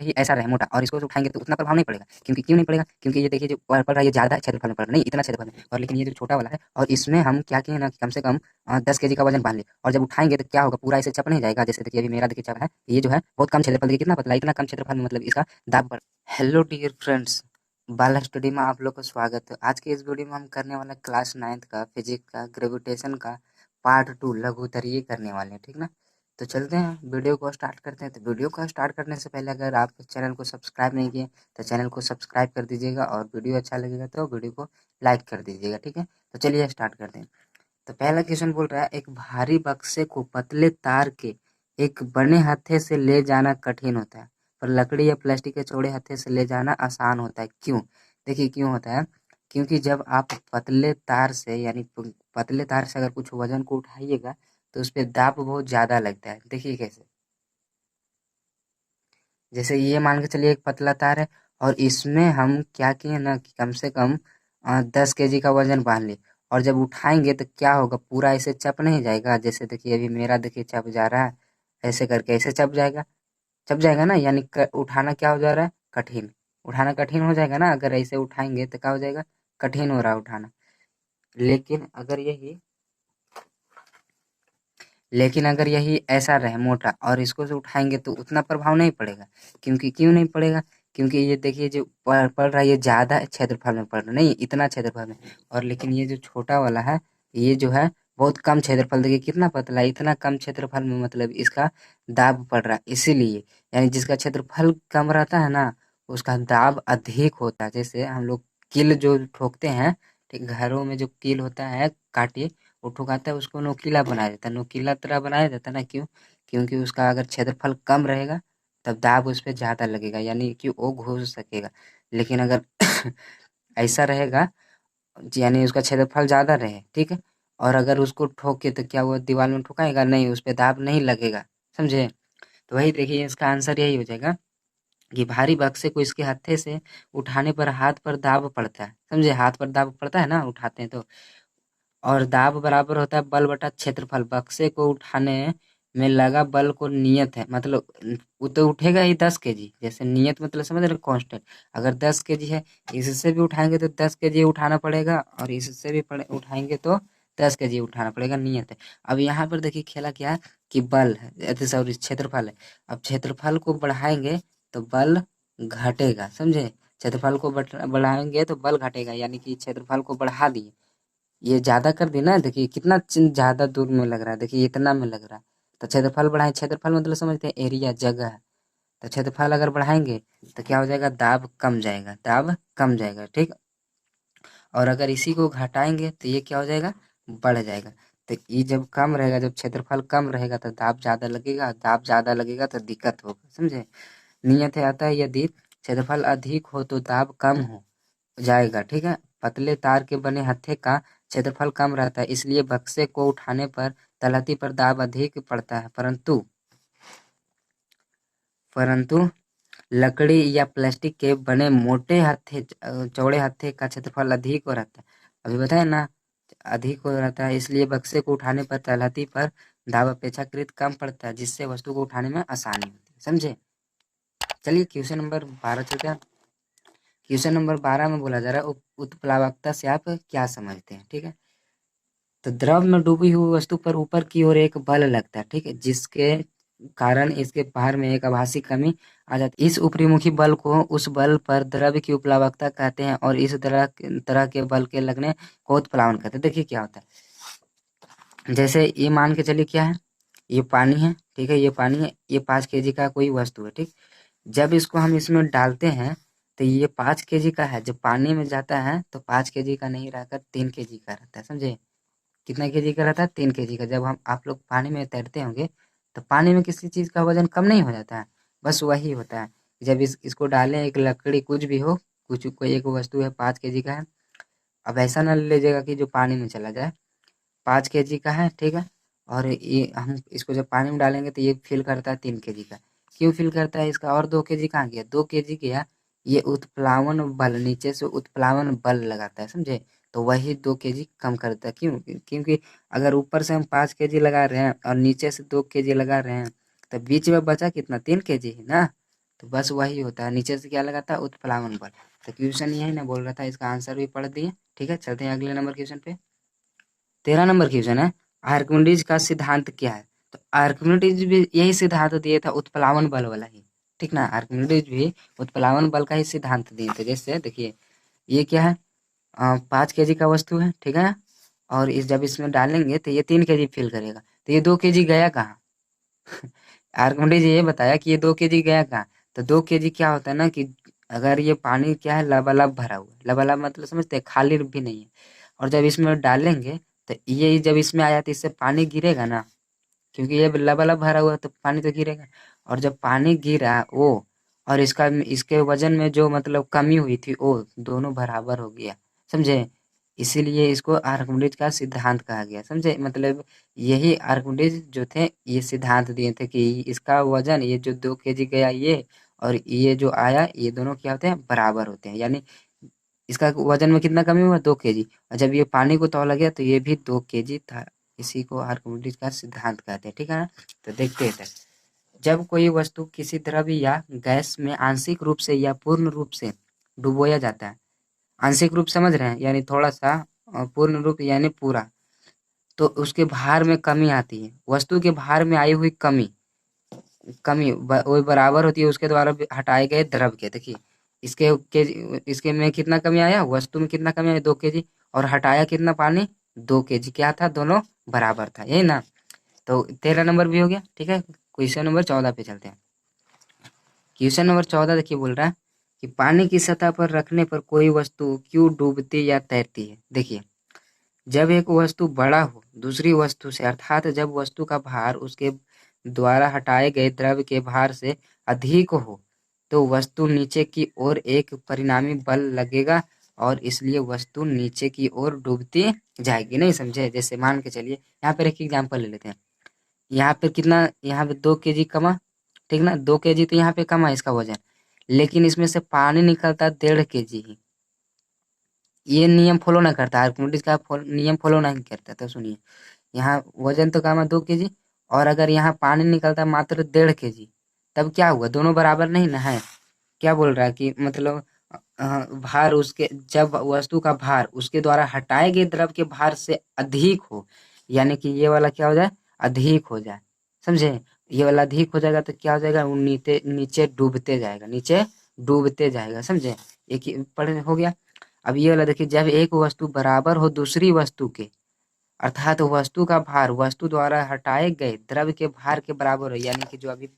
यही ऐसा रहे मोटा और इसको उठाएंगे तो उतना प्रभाव नहीं पड़ेगा। क्योंकि क्यों नहीं पड़ेगा? क्योंकि ये देखिए जो पड़ रहा है ये ज़्यादा क्षेत्रफल में पड़ रहा है, नहीं इतना क्षेत्रफल में। और लेकिन ये जो छोटा वाला है और इसमें हम क्या किए ना कि कम से कम 10 केजी का वजन बांध ले, और जब उठाएंगे तो क्या होगा, पूरा इसे चप नहीं जाएगा। जैसे देखिए अभी मेरा देखिए चप है, ये जो है बहुत कम क्षेत्रफल, देखिए कितना पतला, इतना कम क्षेत्रफल में मतलब इसका दाब बढ़। हेलो डियर फ्रेंड्स, बाला स्टडी में आप लोग का स्वागत है। आज के इस वीडियो में हम करने वाला क्लास 9th का फिजिक्स का ग्रेविटेशन का पार्ट 2 लघुत्तरीय करने वाले हैं, ठीक ना। तो चलते हैं वीडियो को स्टार्ट करते हैं। तो वीडियो को स्टार्ट करने से पहले अगर आप चैनल को सब्सक्राइब नहीं किए तो चैनल को सब्सक्राइब कर दीजिएगा, और वीडियो अच्छा लगेगा तो वीडियो को लाइक कर दीजिएगा, ठीक है। तो चलिए स्टार्ट करते हैं। तो पहला क्वेश्चन बोल रहा है, एक भारी बक्से को पतले तार के एक बने हत्थे से ले जाना कठिन होता है, पर लकड़ी या प्लास्टिक के चौड़े हत्थे से ले जाना आसान होता है, क्यों? देखिए क्यों होता है, क्योंकि जब आप पतले तार से यानी पतले तार से अगर कुछ वजन को उठाइएगा तो उस पर दाब बहुत ज़्यादा लगता है। देखिए कैसे, जैसे ये मान के चलिए एक पतला तार है और इसमें हम क्या किए ना कि कम से कम 10 केजी का वजन बांध लिए, और जब उठाएंगे तो क्या होगा, पूरा ऐसे चप नहीं जाएगा। जैसे देखिए अभी मेरा देखिए चप जा रहा है, ऐसे करके ऐसे चप जाएगा, चप जाएगा ना, यानी उठाना क्या हो जा रहा है, कठिन। उठाना कठिन हो जाएगा ना, अगर ऐसे उठाएंगे तो क्या हो जाएगा, कठिन हो रहा है उठाना। लेकिन अगर यही लेकिन अगर यही ऐसा रहे मोटा और इसको से उठाएंगे तो उतना प्रभाव नहीं पड़ेगा। क्योंकि क्यों नहीं पड़ेगा? क्योंकि ये देखिए जो पड़ रहा है ये ज़्यादा क्षेत्रफल में पड़ रहा है, नहीं इतना क्षेत्रफल में। और लेकिन ये जो छोटा वाला है, ये जो है बहुत कम क्षेत्रफल, देखिए कितना पतला है, इतना कम क्षेत्रफल में मतलब इसका दाब पड़ रहा है। इसीलिए यानी जिसका क्षेत्रफल कम रहता है ना उसका दाब अधिक होता है। जैसे हम लोग कील जो ठोकते हैं, ठीक, घरों में जो कील होता है काटी, वो ठुकाता है उसको नोकीला बनाया जाता है, नोकीला तरह बनाया जाता है ना, क्यों? क्योंकि उसका अगर क्षेत्रफल कम रहेगा तब दाब उस पे ज़्यादा लगेगा, यानी कि वो घुस सकेगा। लेकिन अगर ऐसा रहेगा यानी उसका क्षेत्रफल ज़्यादा रहे, ठीक है, और अगर उसको ठोके तो क्या वो दीवार में ठुकाएगा नहीं, उस पे दाब नहीं लगेगा, समझे। तो वही देखिए इसका आंसर यही हो जाएगा कि भारी बक्से को इसके हत्थे से उठाने पर हाथ पर दाब पड़ता है, समझे, हाथ पर दाब पड़ता है ना उठाते हैं तो। और दाब बराबर होता है बल बटा क्षेत्रफल। बक्से को उठाने में लगा बल को नियत है, मतलब वो तो उठेगा ही 10 केजी, जैसे नियत मतलब समझ रहे, कांस्टेंट। अगर 10 केजी है, इससे भी उठाएंगे तो 10 केजी उठाना पड़ेगा, और इससे भी उठाएंगे तो 10 केजी उठाना पड़ेगा, नियत है। अब यहाँ पर देखिए खेला क्या है कि बल है, सॉरी क्षेत्रफल है। अब क्षेत्रफल को बढ़ाएंगे तो बल घटेगा, समझे। क्षेत्रफल को बढ़ाएंगे तो बल घटेगा, यानी कि क्षेत्रफल को बढ़ा दिए, ये ज्यादा कर दी ना, देखिए कितना ज्यादा दूर में लग रहा है, देखिए इतना में लग रहा है। तो क्षेत्रफल बढ़ाएं, क्षेत्रफल मतलब समझते हैं एरिया, जगह है। तो क्षेत्रफल अगर बढ़ाएंगे तो क्या हो जाएगा, दाब कम जाएगा, दाब कम जाएगा, ठीक। और अगर इसी को घटाएंगे तो ये क्या हो जाएगा, बढ़ जाएगा। तो ये जब कम रहेगा, जब क्षेत्रफल कम रहेगा तो दाब ज्यादा लगेगा, दाब ज्यादा लगेगा तो दिक्कत होगा, समझे। नियत है, आता है यदि क्षेत्रफल अधिक हो तो दाब कम हो जाएगा, ठीक है। पतले तार के बने हत्थे का क्षेत्रफल कम रहता है, इसलिए बक्से को उठाने पर तलहटी पर दाब अधिक पड़ता है, परंतु परंतु लकड़ी या प्लास्टिक के बने मोटे हत्थे चौड़े हत्थे का क्षेत्रफल अधिक हो रहता है। अभी बताए ना, अधिक हो रहता है, इसलिए बक्से को उठाने पर तलहटी पर दाब अपेक्षाकृत कम पड़ता है, जिससे वस्तु को उठाने में आसानी होती है, समझे। चलिए क्वेश्चन नंबर 12 चलते हैं। क्वेश्चन नंबर 12 में बोला जा रहा है उत्प्लावकता से आप क्या समझते हैं, ठीक है। तो द्रव में डूबी हुई वस्तु पर ऊपर की ओर एक बल लगता है, ठीक है, जिसके कारण इसके भार में एक आभासी कमी आ जाती है। इस ऊपरीमुखी बल को उस बल पर द्रव्य की उपलावकता कहते हैं, और इस तरह के बल के लगने को उत्प्लावन कहते हैं। देखिए क्या होता है, जैसे ये मान के चलिए क्या है, ये पानी है, ठीक है, ये पानी है, ये 5 केजी का कोई वस्तु है, ठीक। जब इसको हम इसमें डालते हैं तो ये 5 केजी का है, जब पानी में जाता है तो 5 केजी का नहीं रहकर 3 केजी का रहता है, समझे। कितना केजी का रहता है, 3 केजी का। जब हम आप लोग पानी में तैरते होंगे तो पानी में किसी चीज का वजन कम नहीं हो जाता है, बस वही होता है। जब इसको डालें, एक लकड़ी कुछ भी हो, कुछ कोई एक वस्तु है 5 केजी का है, अब ऐसा ना ले लीजिएगा कि जो पानी में चला जाए, 5 केजी का है, ठीक है। और ये हम इसको जब पानी में डालेंगे तो ये फील करता है 3 केजी का। क्यों फील करता है इसका, और 2 केजी कहाँ गया, 2 केजी गया, ये उत्प्लावन बल, नीचे से उत्प्लावन बल लगाता है, समझे। तो वही 2 केजी कम करता है, क्यों? क्योंकि अगर ऊपर से हम 5 केजी लगा रहे हैं और नीचे से 2 केजी लगा रहे हैं, तो बीच में बचा कितना, 3 केजी ही ना। तो बस वही होता है, नीचे से क्या लगाता है, उत्प्लावन बल। तो क्वेश्चन यही ना बोल रहा था, इसका आंसर भी पढ़ दिए। ठीक है, चलते हैं अगले नंबर क्वेश्चन पे। 13 नंबर क्वेश्चन है, आर्किमिडीज का सिद्धांत क्या है? तो आर्किमिडीज भी यही सिद्धांत दिए था, उत्प्लावन बल वाला ही। ठीक ना, आर्किमिडीज भी उत्प्लावन बल का ही सिद्धांत दिए थे। जैसे देखिए, ये क्या है, 5 kg का वस्तु है, ठीक है, और जब इसमें डालेंगे तो ये 3 kg फील करेगा, तो ये 2 kg गया कहाँ? आर्किमिडीज ये बताया कि ये 2 kg गया कहाँ? तो 2 kg क्या होता है ना, कि अगर ये पानी क्या है, लबालब भरा हुआ है, लबालब मतलब समझते हैं, खाली भी नहीं है, और जब इसमें डालेंगे तो ये जब इसमें आया तो इससे पानी गिरेगा ना, क्योंकि ये लबालब भरा हुआ है तो पानी तो गिरेगा। और जब पानी गिरा वो, और इसका इसके वजन में जो मतलब कमी हुई थी वो दोनों बराबर हो गया, समझे? इसीलिए इसको आर्किमिडीज का सिद्धांत कहा गया, समझे? मतलब यही आर्किमिडीज जो थे ये सिद्धांत दिए थे कि इसका वजन, ये जो 2 kg गया ये, और ये जो आया, ये दोनों क्या होते हैं, बराबर होते हैं। यानी इसका वजन में कितना कमी हुआ, 2 kg, और जब ये पानी को तौला गया तो ये भी 2 kg था। इसी को आर्किमिडीज का सिद्धांत कहते हैं। ठीक है ना, तो देखते हैं इधर। जब कोई वस्तु किसी द्रव्य या गैस में आंशिक रूप से या पूर्ण रूप से डुबोया जाता है, आंशिक रूप समझ रहे हैं, यानी थोड़ा सा, और पूर्ण रूप यानी पूरा, तो उसके भार में कमी आती है। वस्तु के भार में आई हुई कमी, वो बराबर होती है उसके द्वारा हटाए गए द्रव के। देखिए, इसके के इसके में कितना कमी आया, वस्तु में कितना कमी आया, 2 kg, और हटाया कितना, पानी, 2 kg। क्या था, दोनों बराबर था, यही ना। तो 13 नंबर भी हो गया। ठीक है, क्वेश्चन नंबर 14 पे चलते हैं। क्वेश्चन नंबर 14 देखिए, बोल रहा है कि पानी की सतह पर रखने पर कोई वस्तु क्यों डूबती या तैरती है? देखिए, जब एक वस्तु बड़ा हो दूसरी वस्तु से, अर्थात जब वस्तु का भार उसके द्वारा हटाए गए द्रव्य के भार से अधिक हो, तो वस्तु नीचे की ओर एक परिणामी बल लगेगा, और इसलिए वस्तु नीचे की ओर डूबती जाएगी। नहीं समझे? जैसे मान के चलिए, यहाँ पर एक एग्जांपल ले लेते हैं। यहाँ पे कितना, यहाँ पे 2 kg कमा, ठीक ना, 2 kg तो यहाँ पे कमा इसका वजन, लेकिन इसमें से पानी निकलता 1.5 kg ही। ये नियम फॉलो ना करता, आर्किमिडीज का नियम फॉलो नहीं करता। तो सुनिए, यहाँ वजन तो कमा 2 kg, और अगर यहाँ पानी निकलता मात्र 1.5 kg, तब क्या हुआ, दोनों बराबर नहीं ना है। क्या बोल रहा है कि मतलब भार उसके, जब वस्तु का भार उसके द्वारा हटाए गए द्रव के भार से अधिक हो, यानी कि ये वाला क्या हो जाए, अधिक हो जाए, समझे? ये वाला अधिक हो जाएगा तो क्या हो जाएगा, वो नीचे नीचे डूबते जाएगा, नीचे डूबते जाएगा, समझे? एक ही पढ़ हो गया। अब ये वाला देखिए, जब एक वस्तु बराबर हो दूसरी वस्तु के, अर्थात वस्तु का भार वस्तु द्वारा हटाए गए द्रव्य के भार के बराबर हो, यानी कि जो अभी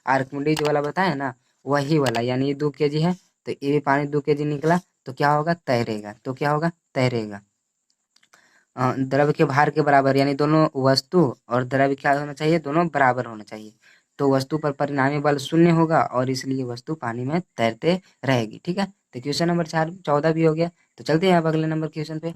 आर्किमिडीज वाला बताया ना, वही वाला, यानी ये 2 kg है, तो ये भी पानी 2 kg निकला, तो क्या होगा, तैरेगा। तो क्या होगा, तैरेगा। द्रव्य के भार के बराबर, यानी दोनों वस्तु और द्रव्य क्या होना चाहिए, दोनों बराबर होना चाहिए। तो वस्तु पर परिणामी बल शून्य होगा, और इसलिए वस्तु पानी में तैरते रहेगी। ठीक है, तो क्वेश्चन नंबर 14 भी हो गया। तो चलते हैं अब अगले नंबर क्वेश्चन पे।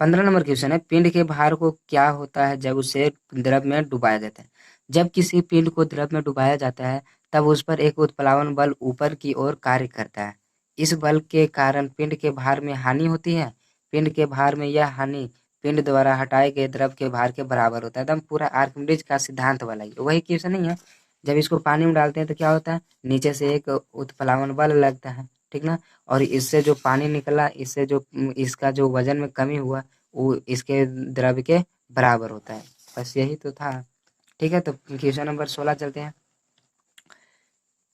15 नंबर क्वेश्चन है, पिंड के भार को क्या होता है जब उसे द्रव में डुबाया जाता है? जब किसी पिंड को द्रव में डुबाया जाता है, तब उस पर एक उत्प्लावन बल ऊपर की ओर कार्य करता है। इस बल के कारण पिंड के भार में हानि होती है। पिंड के भार में यह हानि पिंड द्वारा हटाए गए द्रव के भार के बराबर होता है। एकदम पूरा आर्किमिडीज का सिद्धांत वाला ही वही क्वेश्चन नहीं है। जब इसको पानी में डालते हैं तो क्या होता है, नीचे से एक उत्प्लावन बल लगता है, ठीक ना, और इससे जो पानी निकला, इससे जो इसका जो वजन में कमी हुआ, वो इसके द्रव्य के बराबर होता है। बस यही तो था। ठीक है, तो क्वेश्चन नंबर 16 चलते हैं।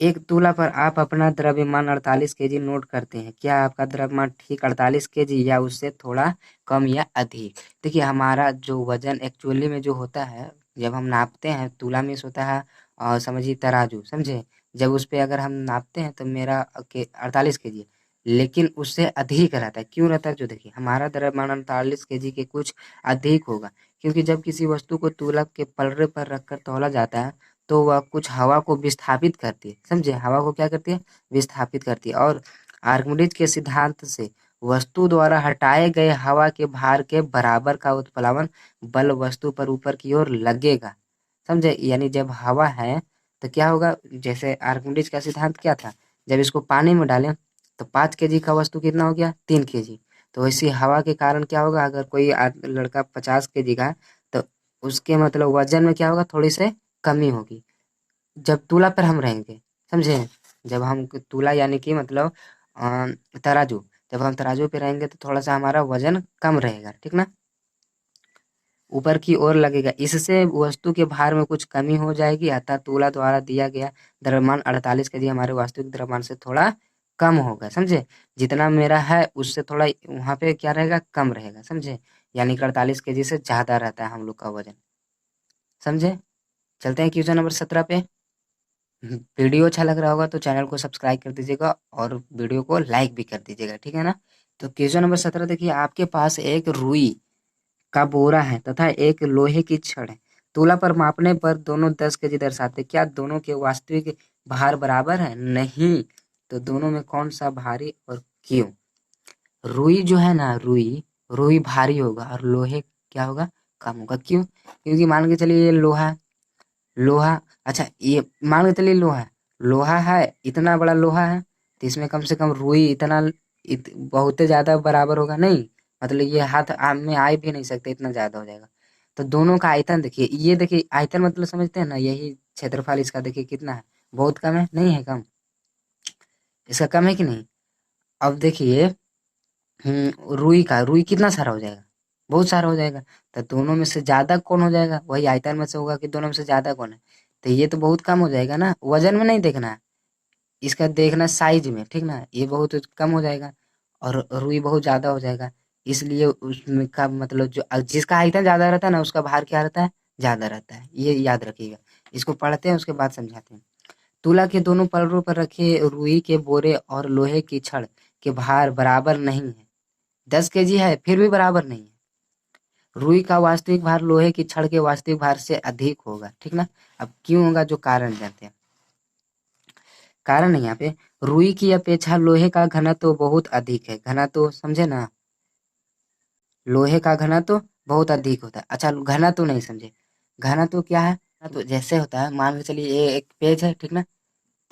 एक तुला पर आप अपना द्रव्यमान 48 kg नोट करते हैं। क्या आपका द्रव्यमान ठीक 48 kg या उससे थोड़ा कम या अधिक? देखिए, हमारा जो वजन एक्चुअली में जो होता है, जब हम नापते हैं, तुला में होता है, और समझिए तराजू, समझे? जब उस पे अगर हम नापते हैं तो मेरा 48 kg है, लेकिन उससे अधिक रहता है। क्यों रहता है, जो देखिए, हमारा द्रव्यमान 48 kg के कुछ अधिक होगा, क्योंकि जब किसी वस्तु को तुला के पलड़े पर रखकर तौला जाता है, तो वह कुछ हवा को विस्थापित करती है, समझे? हवा को क्या करती है, विस्थापित करती है। और आर्किमिडीज के सिद्धांत से वस्तु द्वारा हटाए गए हवा के भार के बराबर का उत्प्लावन बल वस्तु पर ऊपर की ओर लगेगा, समझे? यानी जब हवा है तो क्या होगा, जैसे आर्किमिडीज का सिद्धांत क्या था, जब इसको पानी में डालें तो 5 kg का वस्तु कितना हो गया, 3 kg। तो इसी हवा के कारण क्या होगा, अगर कोई लड़का 50 kg का है, तो उसके मतलब वजन में क्या होगा, थोड़ी से कमी होगी। जब तुला पर हम रहेंगे, समझे? जब हम तुला यानी कि मतलब तराजू, जब हम तराजू पे रहेंगे तो थोड़ा सा हमारा वजन कम रहेगा, ठीक ना? ऊपर की ओर लगेगा, इससे वस्तु के भार में कुछ कमी हो जाएगी, अतः तुला द्वारा दिया गया द्रव्यमान 48 केजी हमारे वास्तविक द्रव्यमान से थोड़ा कम होगा, समझे? जितना मेरा है उससे थोड़ा वहां पे क्या रहेगा, कम रहेगा, समझे? यानी कि 48 केजी से ज्यादा रहता है हम लोग का वजन, समझे? चलते हैं क्वेश्चन नंबर 17 पे। वीडियो अच्छा लग रहा होगा तो चैनल को सब्सक्राइब कर दीजिएगा और वीडियो को लाइक भी कर दीजिएगा, ठीक है ना? तो क्वेश्चन नंबर 17 देखिए, आपके पास एक रुई का बोरा है तथा एक लोहे की छड़ है। तुला पर मापने पर दोनों 10 केजी दर्शाते, क्या दोनों के वास्तविक भार बराबर है? नहीं। तो दोनों में कौन सा भारी और क्यों? रुई जो है ना, रुई रुई भारी होगा और लोहे क्या होगा, कम होगा। क्यों? क्योंकि मान के चलिए ये लोहा, लोहा, अच्छा ये मान के चलिए लोहा, लोहा है, इतना बड़ा लोहा है, तो इसमें कम से कम रुई इतना बहुत ज्यादा बराबर होगा नहीं, मतलब ये हाथ में आ भी नहीं सकते, इतना ज्यादा हो जाएगा। तो दोनों का आयतन देखिए, ये देखिए आयतन मतलब समझते हैं ना, यही क्षेत्रफल इसका देखिए कितना है, बहुत कम है, नहीं है कम, इसका कम है कि नहीं? अब देखिए रुई कितना सारा हो जाएगा, बहुत सारा हो जाएगा। तो दोनों में से ज्यादा कौन हो जाएगा, वही आयतन में से होगा कि दोनों में से ज्यादा कौन है। तो ये तो बहुत कम हो जाएगा ना, वजन में नहीं देखना है, इसका देखना साइज में, ठीक ना? ये बहुत कम हो जाएगा और रुई बहुत ज्यादा हो जाएगा, इसलिए उसमें का मतलब जो जिसका आयतन ज्यादा रहता है ना उसका भार क्या रहता है, ज्यादा रहता है, ये याद रखिएगा। इसको पढ़ते हैं उसके बाद समझाते हैं। तुला के दोनों पलड़ों पर रखे रुई के बोरे और लोहे की छड़ के भार बराबर नहीं है, 10 केजी है फिर भी बराबर नहीं है। रुई का वास्तविक भार लोहे की छड़ के वास्तविक भार से अधिक होगा, ठीक ना? अब क्यों होगा, जो कारण जानते हैं। कारण है यहाँ पे, रुई की अपेक्षा लोहे का घनत्व बहुत अधिक है, घनत्व समझे ना, लोहे का घनत्व बहुत अधिक होता है। अच्छा घनत्व नहीं समझे, घनत्व क्या है? तो जैसे होता है, मान के चलिए ये एक पेज है, ठीक ना?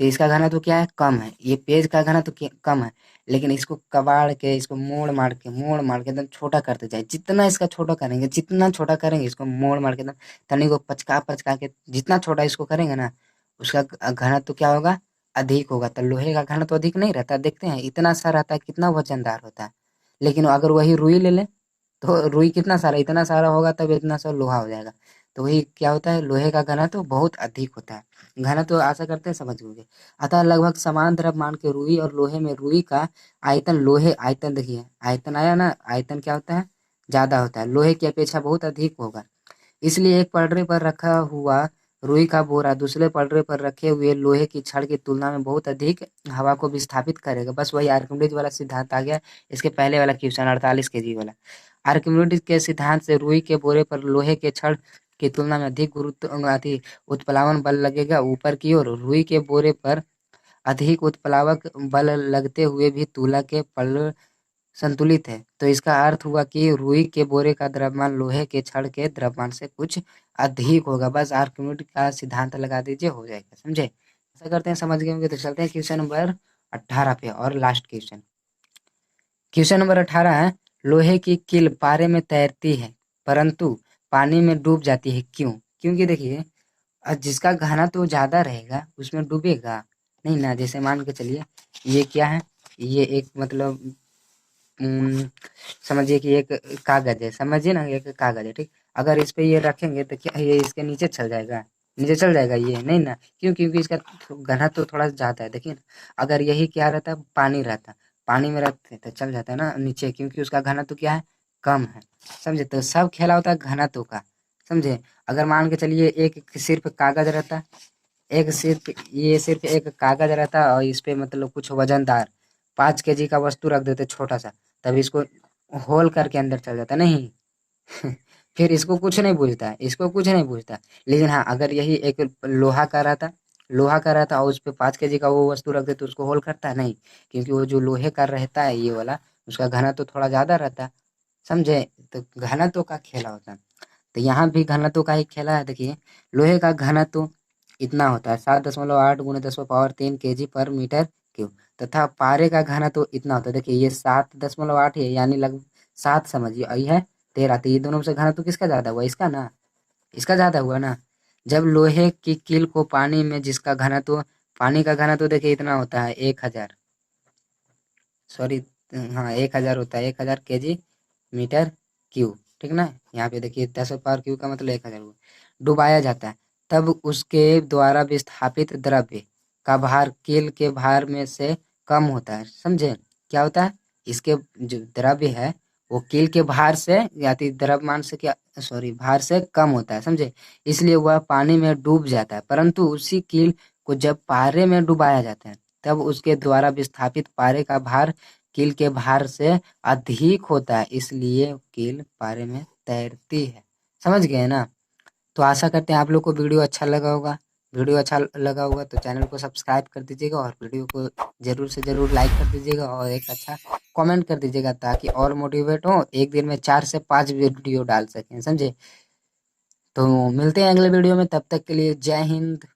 तो इसका घनत्व क्या है, कम है, ये पेज का घनत्व कम है, लेकिन इसको कबाड़ के, इसको मोड़ मार के एकदम छोटा करते जाए, जितना इसका छोटा करेंगे, जितना छोटा करेंगे इसको मोड़ मार के एकदम तनी को पचका पचका के जितना छोटा इसको करेंगे ना, उसका घनत्व क्या होगा, अधिक होगा। तो लोहे का घनत्व अधिक नहीं रहता, देखते हैं इतना सा रहता है, कितना वजनदार होता है। लेकिन अगर वही रुई ले ले, तो रुई कितना सारा, इतना सारा होगा तब इतना सा लोहा हो जाएगा। तो वही क्या होता है, लोहे का घनत्व बहुत अधिक होता है। घनत्व आशा करते हैं समझ गए। अतः लगभग समान द्रव्यमान के रुई और लोहे में रुई का आयतन, लोहे आयतन देखिए, आयतन आया ना, आयतन क्या होता है, ज्यादा होता है, लोहे की अपेक्षा बहुत अधिक होगा। इसलिए एक पटरे पर रखा हुआ रुई का बोरा दूसरे पटरे पर रखे हुए लोहे की छड़ की तुलना में बहुत अधिक हवा को विस्थापित करेगा। बस वही आर्किमिडीज वाला सिद्धांत आ गया, इसके पहले वाला क्वेश्चन 48 केजी वाला। आर्किमिडीज के सिद्धांत से रुई के बोरे पर लोहे के छड़ की तुलना में अधिक गुरुत्व अति उत्प्लावन बल लगेगा ऊपर की ओर। रुई के बोरे पर अधिक उत्प्लावक बल लगते हुए भी तुला के पल संतुलित है। तो इसका अर्थ हुआ कि रुई के बोरे का द्रव्यमान लोहे के छड़ के द्रव्यमान से कुछ अधिक होगा। बस आर्किमिडीज का सिद्धांत लगा दीजिए, हो जाएगा, समझे? ऐसा करते हैं, समझ गए होंगे। तो चलते हैं क्वेश्चन नंबर 18 पे और लास्ट क्वेश्चन। क्वेश्चन नंबर 18 है, लोहे की कील पारे में तैरती है परंतु पानी में डूब जाती है, क्यों? क्योंकि देखिए जिसका घनत्व ज्यादा रहेगा उसमें डूबेगा नहीं ना। जैसे मान के चलिए ये क्या है, ये एक मतलब समझिए कि एक कागज है, समझिए ना, एक कागज है, ठीक? अगर इस पे ये रखेंगे तो क्या ये इसके नीचे चल जाएगा, नीचे चल जाएगा ये नहीं ना। क्यों? क्योंकि इसका घनत्व थोड़ा ज्यादा है, देखिए ना। अगर यही क्या रहता, पानी रहता, पानी में रहते तो चल जाता है ना नीचे, क्योंकि उसका घनत्व क्या है, कम है, समझे? तो सब खेला होता है घनत्व का, समझे? अगर मान के चलिए एक सिर्फ कागज रहता, एक सिर्फ ये सिर्फ एक कागज रहता और इस पे मतलब कुछ वजनदार 5 केजी का वस्तु रख देते छोटा सा, तब इसको होल करके अंदर चल जाता नहीं। फिर इसको कुछ नहीं पूछता, इसको कुछ नहीं पूछता। लेकिन हाँ अगर यही एक लोहा का रहता, लोहा का रहता और उस पे 5 केजी का वो वस्तु रख दे तो उसको होल करता नहीं, क्योंकि वो जो लोहे का रहता है ये वाला, उसका घनत्व तो थोड़ा ज्यादा रहता है, समझे? तो घनत्व का खेला होता है। तो यहाँ भी घनत्व का ही खेला है। देखिए लोहे का घनत्व इतना होता है 7.8 गुणे 10 पावर 3 केजी पर मीटर क्यूब, तथा पारे का घनत्व इतना होता है। देखिए ये 7.8 है, यानी लगभग 7 समझिए, और यह है 13, तो ये दोनों में से घनत्व किसका ज्यादा हुआ, इसका ना, इसका ज्यादा हुआ ना। जब लोहे की कील को पानी में जिसका घनत्व पानी का घनत्व देखिए इतना होता है 1000 सॉरी हाँ 1000 होता है 1000 केजी मीटर क्यूब ठीक ना। यहाँ पे देखिए 10 पावर क्यूब का मतलब 1000 हुआ। डुबाया जाता है तब उसके द्वारा विस्थापित द्रव्य का भार कील के भार में से कम होता है। समझे क्या होता है? इसके जो द्रव्य है वो कील के भार से या तो द्रव्यमान से क्या सॉरी भार से कम होता है। समझे? इसलिए वह पानी में डूब जाता है परंतु उसी कील को जब पारे में डुबाया जाता है तब उसके द्वारा विस्थापित पारे का भार कील के भार से अधिक होता है इसलिए कील पारे में तैरती है। समझ गए ना? तो आशा करते हैं आप लोग को वीडियो अच्छा लगा होगा। वीडियो अच्छा लगा होगा तो चैनल को सब्सक्राइब कर दीजिएगा और वीडियो को जरूर से जरूर लाइक कर दीजिएगा और एक अच्छा कमेंट कर दीजिएगा ताकि और मोटिवेट हो एक दिन में 4 से 5 वीडियो डाल सकें। समझे? तो मिलते हैं अगले वीडियो में, तब तक के लिए जय हिंद।